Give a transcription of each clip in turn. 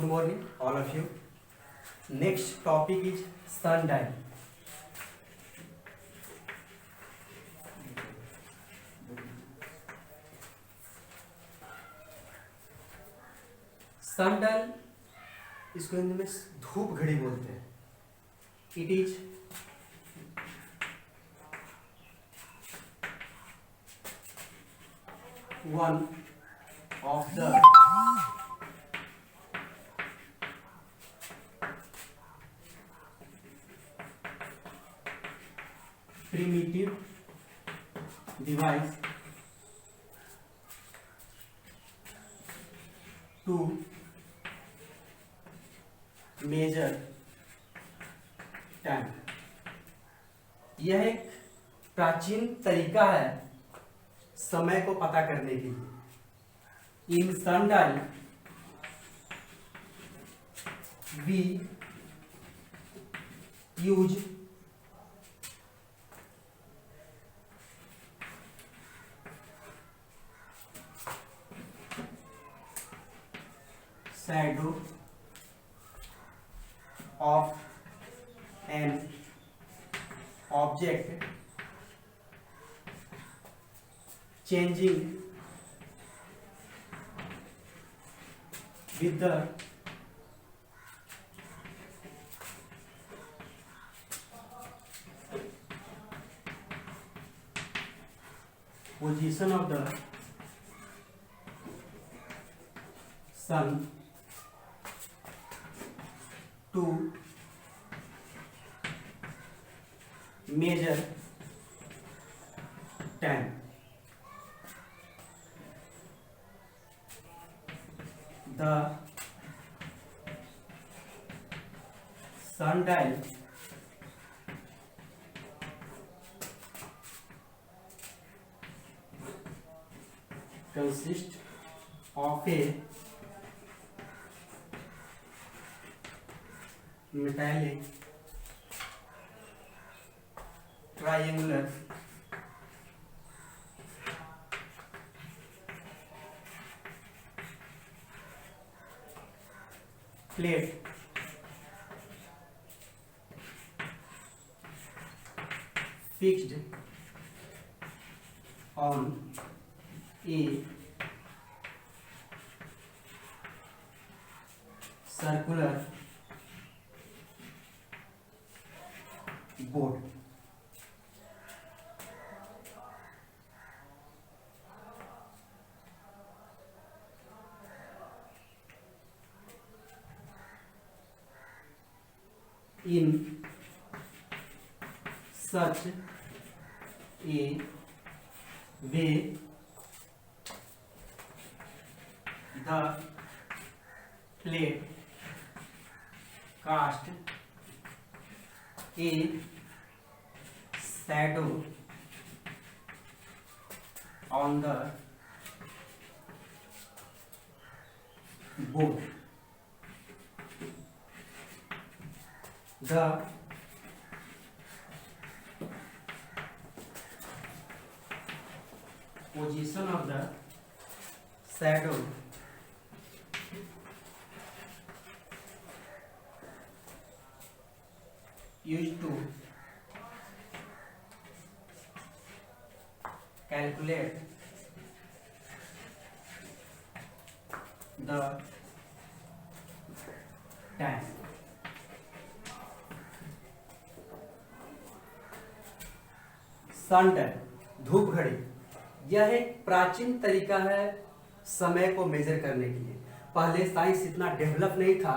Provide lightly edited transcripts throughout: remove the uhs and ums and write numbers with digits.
Good morning, all of you. Next topic is sundial. sundial इसको हिंदी में धूप घड़ी बोलते हैं. It is one of the primitive device to measure time. यह एक प्राचीन तरीका है समय को पता करने के लिए. In sundial we use shadow of an object changing with the position of the sun to measure time. The sundial consists of a metallic triangular plate fixed on a circular board. In such a way, the plate cast a shadow on the board. The position of the shadow used to calculate the time. sundial धूप घड़ी यह एक प्राचीन तरीका है समय को major करने के लिए. पहले साइंस इतना डेवलप नहीं था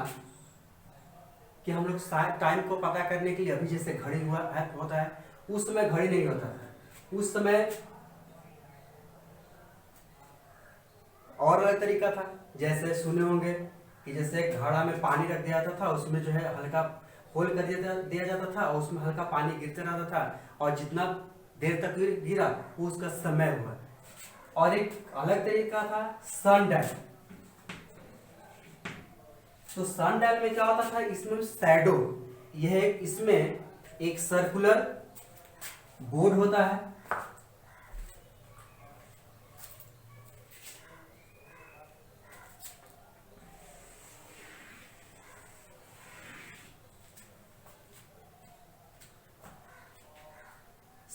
कि हम लोग टाइम को पता करने के लिए अभी जैसे घड़ी होता है, उस समय घड़ी नहीं होता था. उस समय और अलग तरीका था. जैसे सुने होंगे कि जैसे घड़ा में पानी रख दिया जाता था, उसमें जो है हल्का होल कर दिया जाता था और उसमें हल्का पानी गिरते रहता था और जितना देर तक गिरा वो उसका समय हुआ. और एक अलग तरीका था sundial. तो sundial में क्या होता था, इसमें शैडो, यह इसमें एक सर्कुलर बोर्ड होता है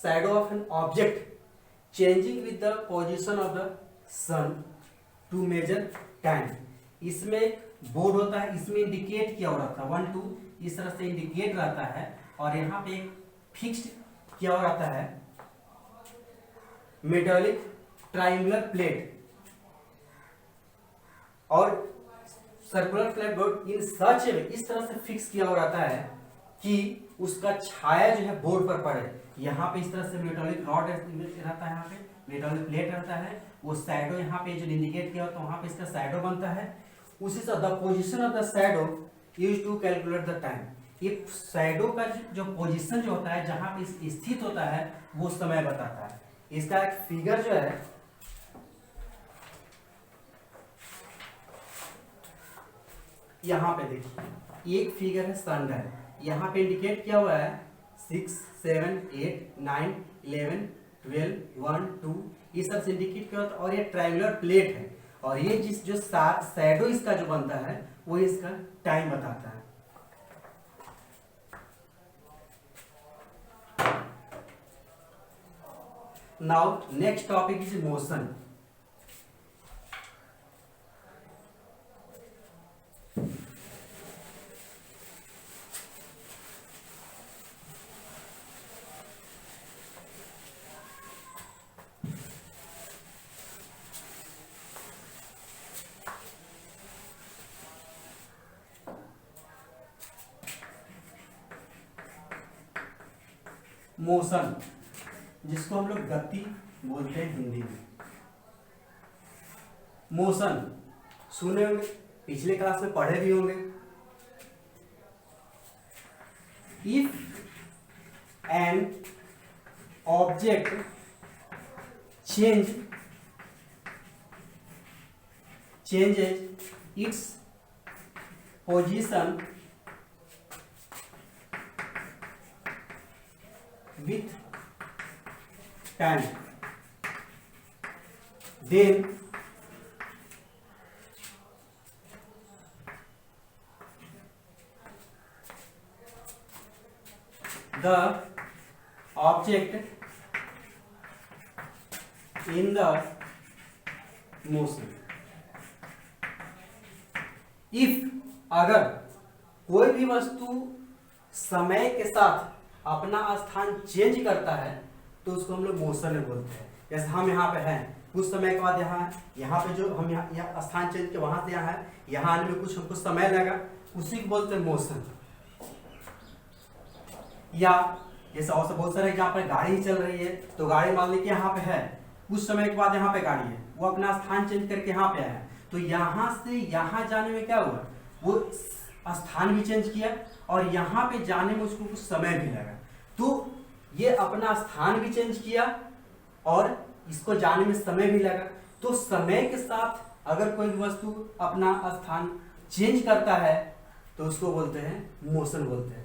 shadow of an object changing with the position of the sun to measure time। इसमें एक बोर्ड होता है, इसमें इंडिकेट किया हुआ रहता है 1 2 इस तरह से इंडिकेट रहता है, और यहाँ पे एक फिक्स्ड किया हुआ रहता है मेटालिक ट्रायंगुलर प्लेट और सर्कुलर फ्लैट बोर्ड इन सच इस तरह से फिक्स किया हुआ रहता है कि उसका छाया जो है बोर्ड पर पड़े। यहाँ पे इस तरह से मेटालिक रॉड रहता है, यहाँ पे मेटालिक प्लेट रहता है, वो शैडो यहाँ पे जो इंडिकेट किया तो वहाँ पे इसका शैडो बनता है। उसी से the position of the shadow use to calculate the time. ये शैडो का जो पोजीशन जो होता है जहाँ पे स्थित होता है वो समय बताता है। इसका एक फिगर जो है यहाँ पे देखिए, एक फिगर है सन डायल, यहाँ पे इंडिकेट किया हुआ है 6 7 8 9 11 12 1 2 इस तरह से इंडिकेट किया होता है। और ये ट्रायंगुलर प्लेट है, और ये जो शैडो इसका जो बनता है वो इसका टाइम बताता है। Now next topic is motion. Motion जिसको हम लोग गति बोलते हैं हिंदी में। मोशन सुने होंगे, पिछले क्लास में पढ़े भी होंगे। If an object changes its position with time, then the object in the motion। If अगर कोई भी वस्तु समय के साथ अपना स्थान चेंज करता है तो उसको हम लोग मोशन में बोलते हैं। जैसे हम यहाँ पे हैं, कुछ समय के बाद यहाँ पे जो हम यहाँ स्थान चेंज के वहां से यहाँ है, यहाँ आने में कुछ हमको समय लगा, उसी को बोलते हैं मोशन। या जैसे और बहुत सारे जहाँ पर गाड़ी चल रही है तो गाड़ी मान लीजिए यहाँ पे है, कुछ समय के बाद यहाँ पे गाड़ी है, वो अपना स्थान चेंज करके यहाँ पे आया, तो यहाँ से यहाँ जाने में क्या हुआ, वो स्थान भी चेंज किया और यहाँ पे जाने में उसको कुछ समय भी लगा। तो ये अपना स्थान भी चेंज किया और इसको जाने में समय भी लगा। तो समय के साथ अगर कोई वस्तु अपना स्थान चेंज करता है तो उसको बोलते हैं मोशन बोलते हैं।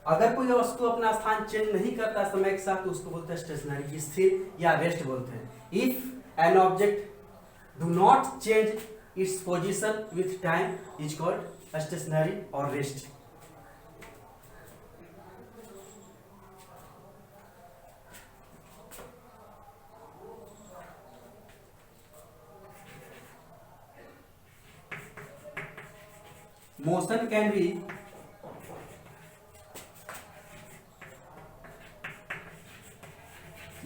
अगर कोई वस्तु अपना स्थान चेंज नहीं करता समय के साथ तो उसको बोलते हैं स्टेशनरी, स्थिर या रेस्ट बोलते हैं। If an object do not change its position with time is called stationary और rest. Motion can be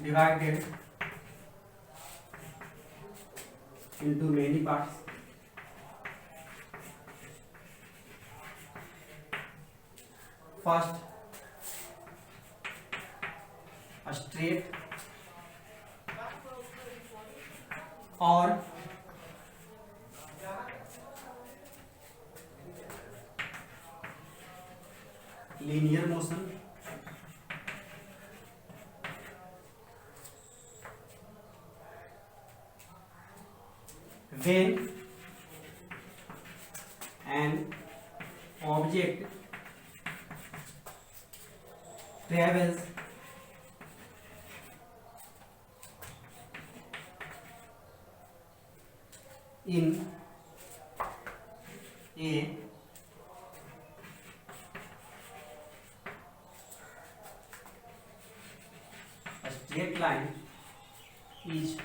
divided into many parts। First, a straight or linear motion, when an object travels in a straight line is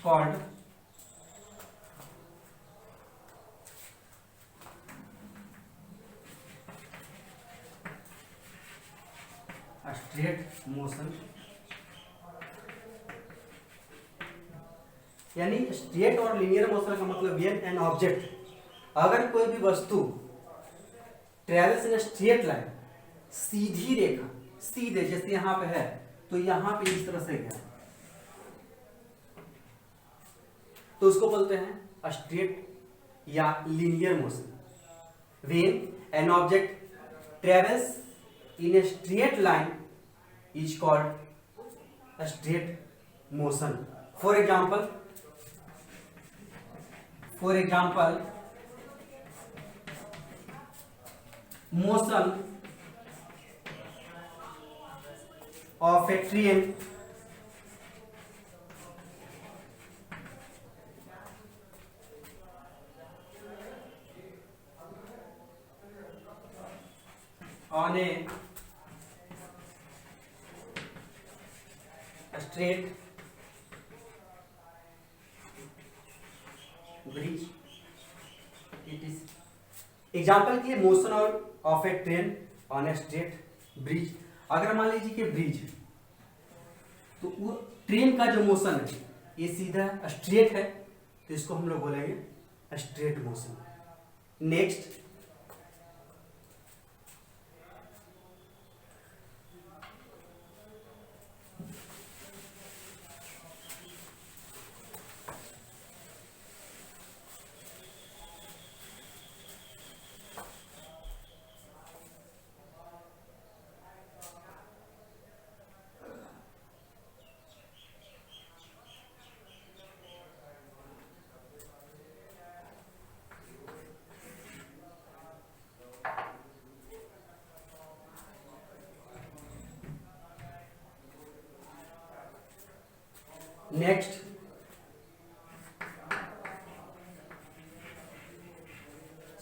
called a straight motion। यानी straight और linear motion का मतलब when an object, अगर कोई भी वस्तु travels in straight line, सीधी रेखा, सीधे जैसे यहाँ पे है तो यहाँ पे इस तरह से गया तो उसको बोलते हैं स्ट्रेट या linear motion. When an object travels in a straight line is called straight motion. For example motion of a train on a straight bridge, it is example के लिए motion of A train on a straight bridge. अगर मान लीजिए कि bridge, तो वो train का जो मोशन है ये सीधा स्ट्रेट है तो इसको हम लोग बोलेंगे straight motion. Next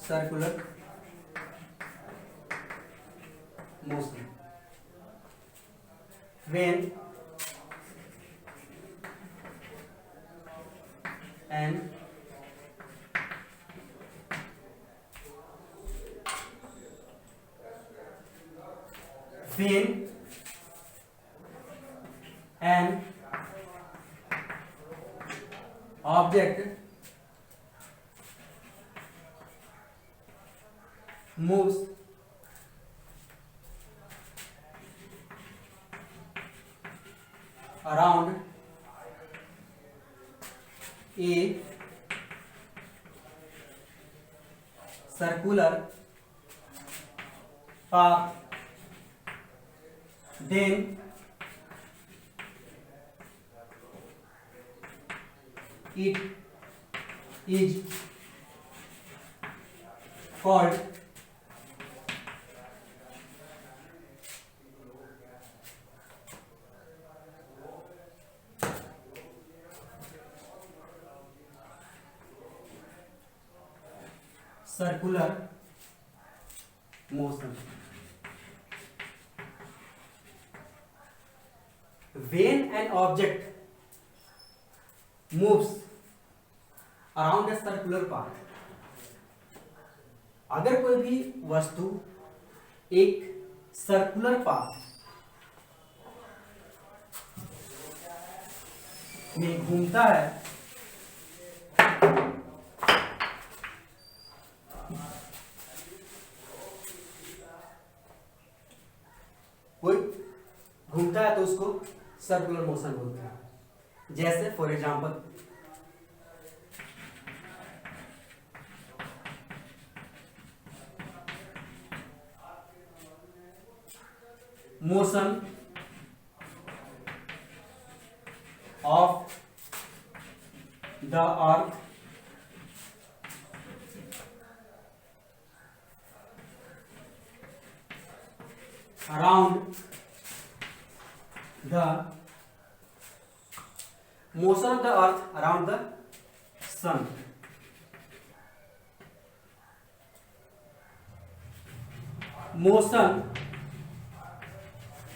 circular motion. When an object moves around a circular path, then it is called circular motion. When an object moves around a circular path, अगर कोई भी वस्तु एक सर्कुलर पाथ में घूमता है, कोई घूमता है तो उसको सर्कुलर मोशन बोलते हैं। जैसे for example motion of the earth around the motion of the earth around the sun. Motion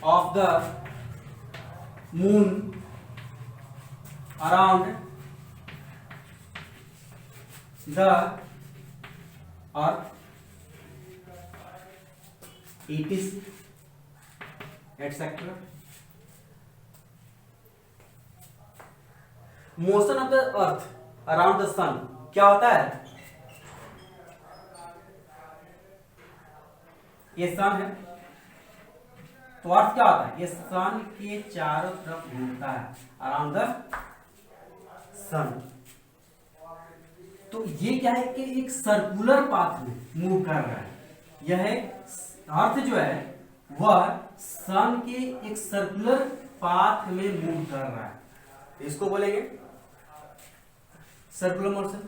of the moon around the earth, etc. etc. Motion of the earth around the sun क्या होता है? ये सन है, तो अर्थ क्या होता है? ये सन के चारों तरफ घूमता है, अराउंड द सन। तो ये क्या है कि एक सर्कुलर पाथ में मूव कर रहा है। यह अर्थ जो है वह सन के एक सर्कुलर पाथ में मूव कर रहा है, इसको बोलेंगे circular motion.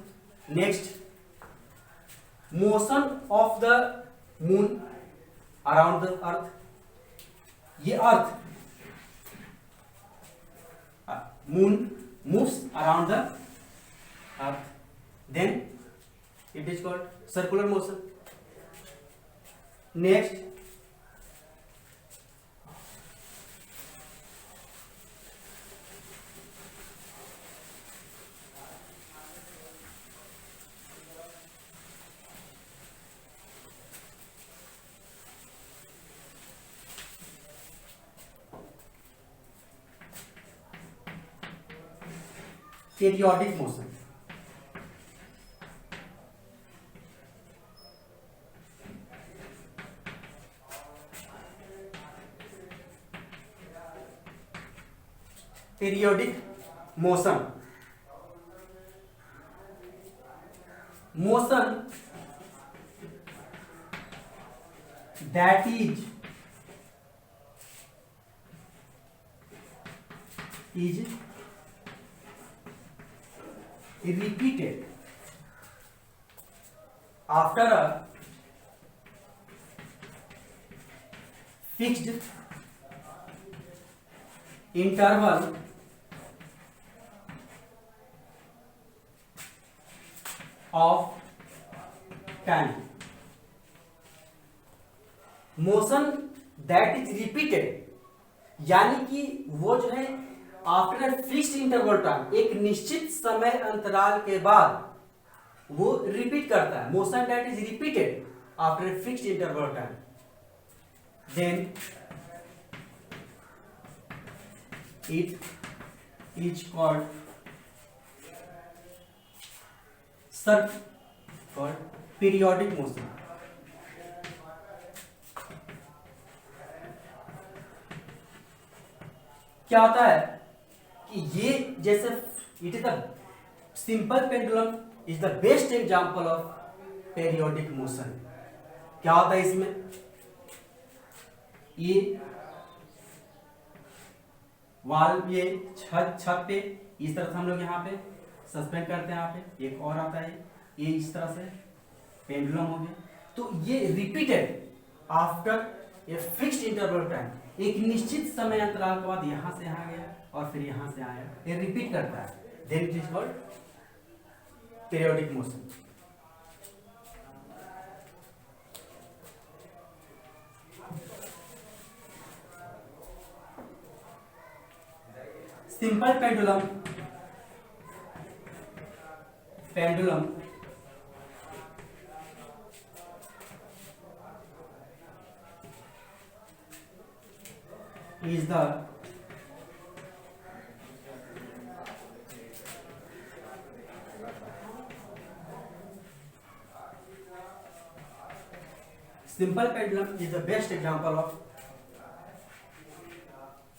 Next, motion of the moon around the earth. ये earth moon moves around the earth, then it is called circular motion. Next, periodic motion. Periodic motion, motion that is repeated after a fixed interval of time. Motion that is repeated यानी कि वो जो है after fixed interval time, एक निश्चित समय अंतराल के बाद वो रिपीट करता है। Motion that is repeated after fixed interval time, then it is called periodic motion. क्या होता है कि ये जैसे it is the simple pendulum is the best example of periodic motion. क्या होता है इसमें? ये वाल, ये छत पे इस तरह से हम लोग यहाँ पे सस्पेंड करते हैं। यहाँ पे एक और आता है, ये इस तरह से पेंडुलम हो गया। तो ये repeated after a fixed interval time, एक निश्चित समय अंतराल के बाद यहां से यहां गया और फिर यहां से आया, ये रिपीट करता है। Then it is called periodic motion. Simple pendulum is the simple pendulum is the best example of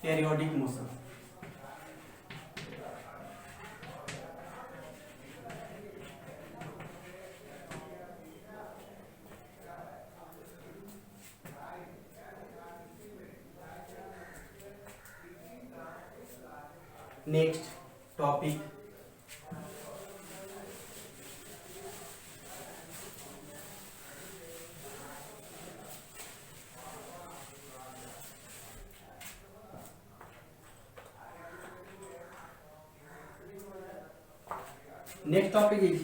periodic motion. Next topic, is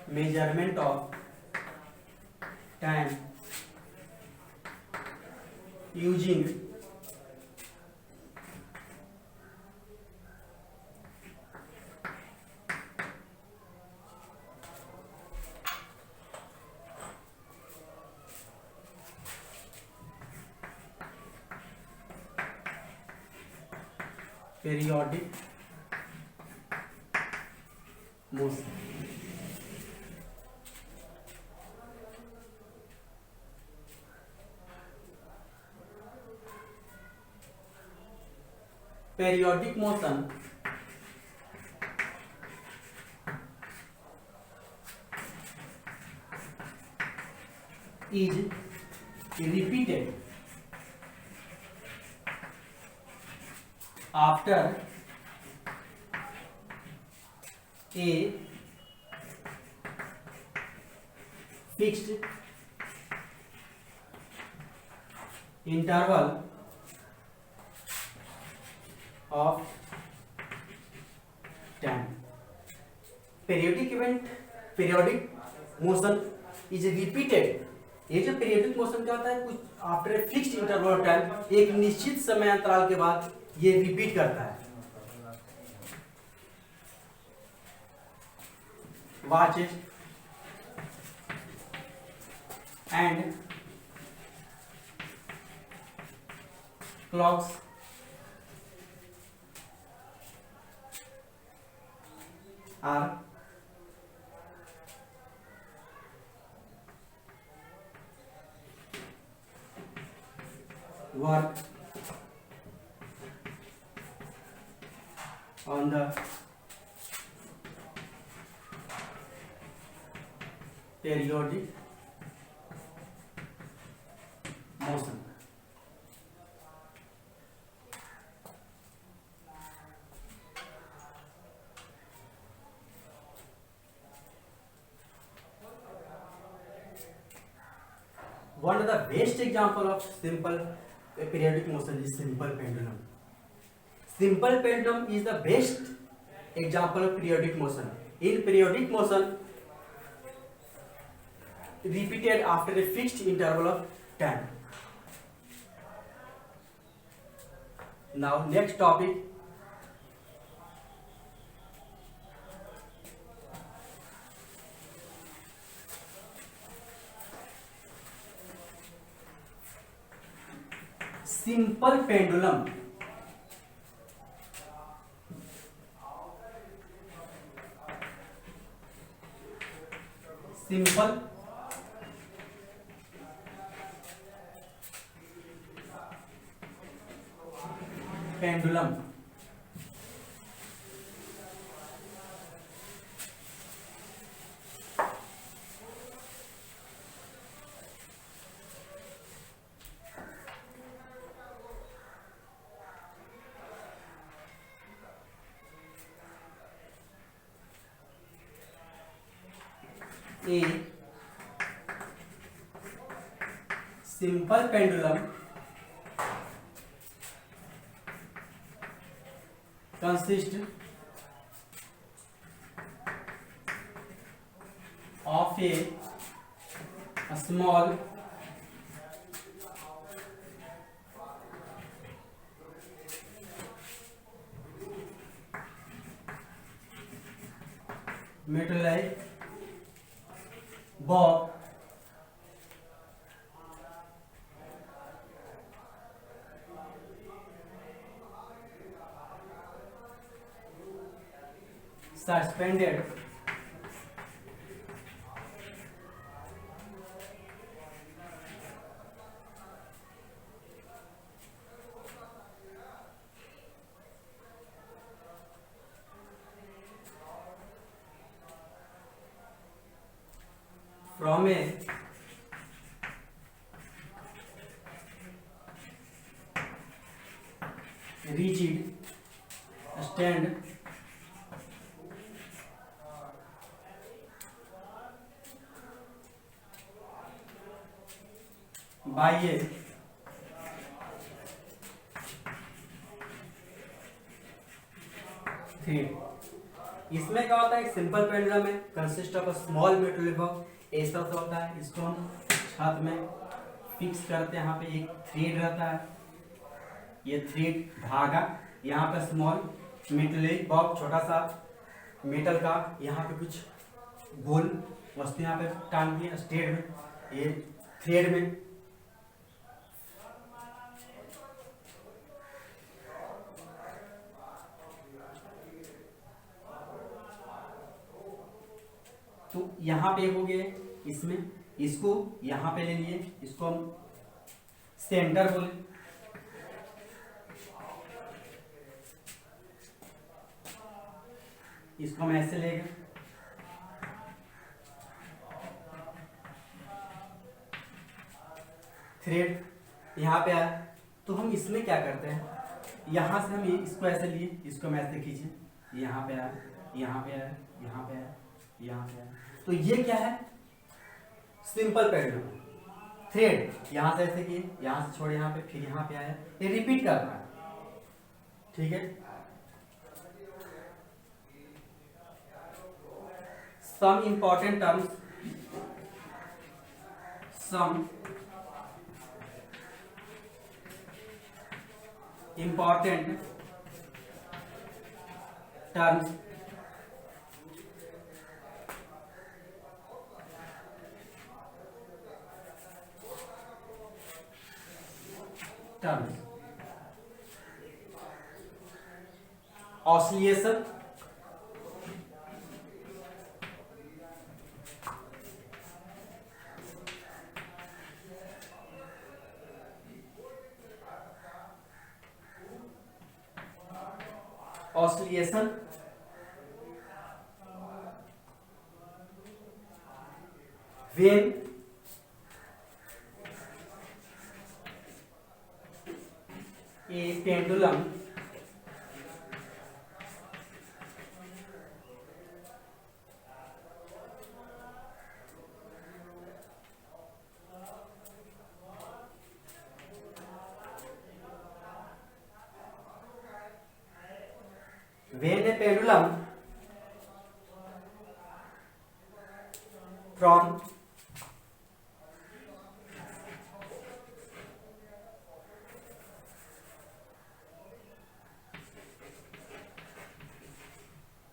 measurement of time using periodic motion. Periodic motion is repeated after a fixed interval of time. periodic motion is repeated. ये जो periodic motion क्या होता है, कुछ after a fixed interval of time, एक निश्चित समय अंतराल के बाद ये रिपीट करता है. watches and clocks are work on the periodic motion. One of the best example of simple periodic motion is simple pendulum. Simple pendulum is the best example of periodic motion. In periodic motion, repeated after a fixed interval of time. Now next topic, simple pendulum. Simple pendulum a simple pendulum consists of a small metal-like bob suspended from a rigid stand by a thread. इसमें क्या होता है, एक simple pendulum है, consist of a small metal Reebok, ऐसा सा होता है। इसको हम छत में फिक्स करते हैं, यहाँ पे एक थ्रेड रहता है, ये थ्रेड धागा, यहाँ पे स्मॉल मेटल बॉक्स, छोटा सा मेटल का, यहाँ पे कुछ गोल वस्तु यहाँ पे टांग दिए स्ट्रेट में, ये थ्रेड में। तो यहाँ पे हो गए, इसमें इसको यहाँ पे ले लिए, इसको हम सेंटर बोले। इसको हम ऐसे ले गए, थ्रेड यहाँ पे आया। तो हम इसमें क्या करते हैं, यहाँ से हम इसको ऐसे लिए, इसको हम ऐसे खींचे, यहाँ पे आया, यहाँ पे आया, यहाँ पे आया, यहाँ पे आया। तो ये क्या है, सिंपल पेंडुलम। थ्रेड यहाँ से ऐसे किए, यहाँ से छोड़े यहाँ पे, फिर यहाँ पे आया, ये रिपीट कर रहा है। ठीक है, some important terms, some important terms oscillation, oscillation, when a pendulum from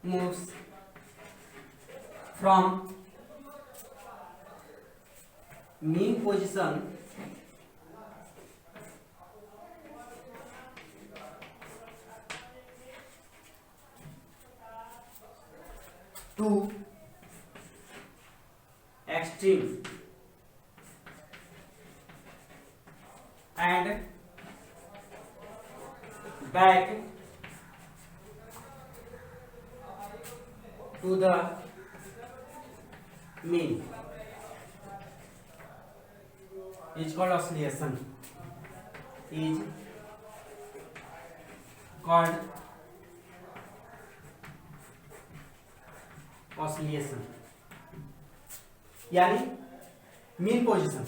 moves from mean position to extreme and back to the mean is called oscillation, is called oscillation। यानी मीन पोजीशन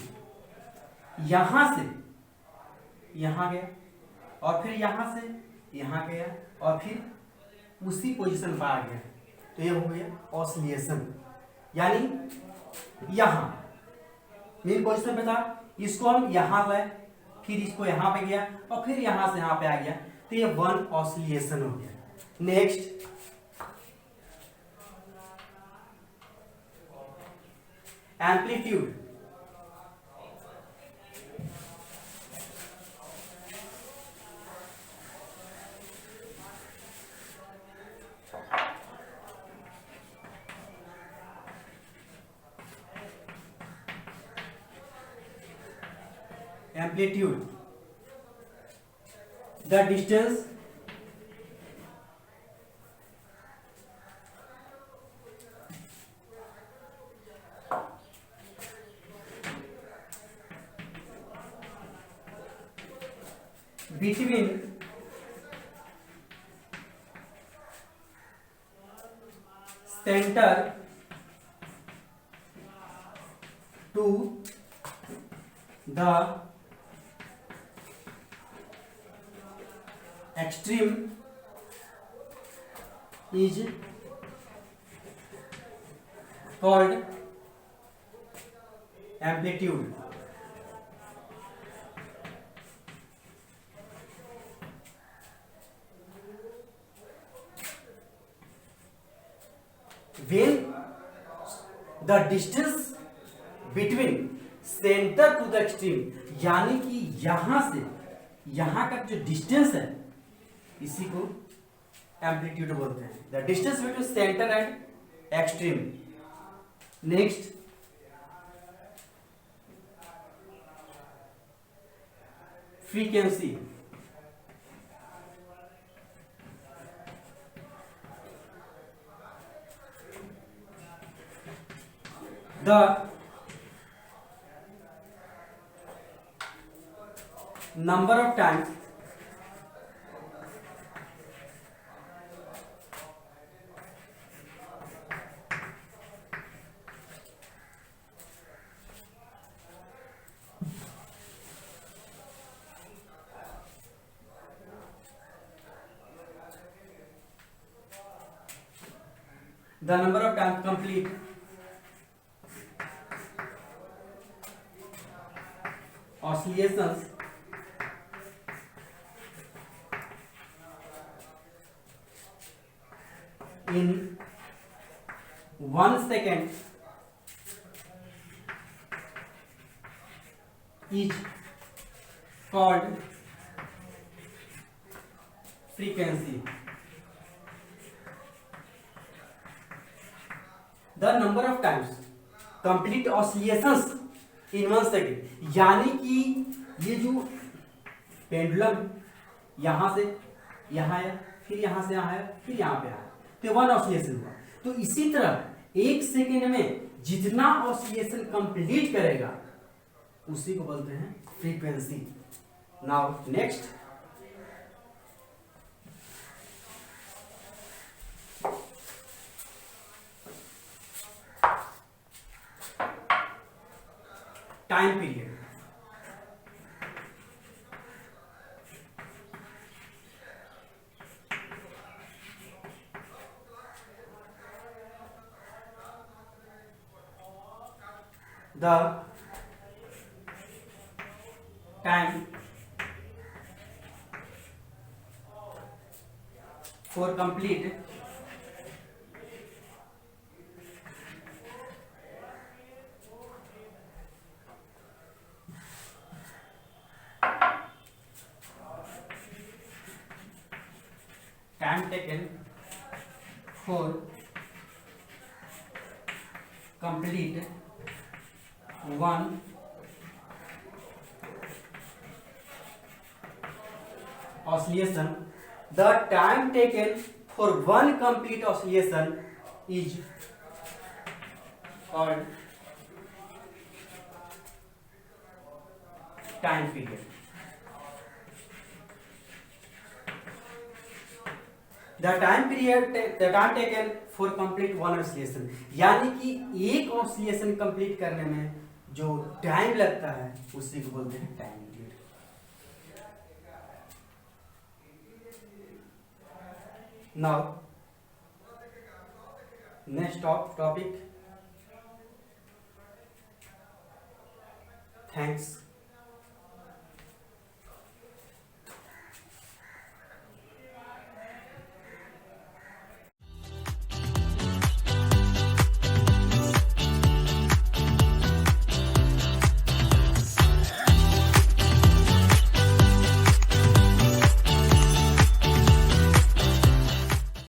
यहां से यहां गया और फिर यहां से यहां गया और फिर उसी पोजीशन पर आ गया, तो ये हो गया ऑसिलेशन। यानी यहां मीन पोजीशन पे था, इसको हम यहां लाए, फिर इसको यहां पे गया और फिर यहां से यहां पे आ गया, तो ये वन ऑसिलेशन हो गया। Next amplitude, amplitude the distance between center to the extreme is called amplitude. When the distance between center to the extreme, यानी कि यहां से यहां का जो डिस्टेंस है इसी को एम्पलीट्यूड बोलते हैं, the distance between centre and extreme. Next, frequency. The number of times complete oscillations in 1 second is called frequency. The number of times complete oscillations in 1 second, यानी कि ये जो पेंडुलम यहां से यहां आया, फिर यहां से यहां आया, फिर यहां पे आया, तो 1 ऑसिलेशन हुआ. तो इसी तरह 1 सेकेंड में जितना ऑसिलेशन कंप्लीट करेगा उसी को बोलते हैं frequency. Now next, time period. The time for complete time taken for complete 1 oscillation. The time taken for 1 complete oscillation is called time period. The time taken for complete 1 oscillation, यानी कि एक oscillation complete करने में जो time लगता है उसी को बोलते हैं time period. Now next topic. Thanks.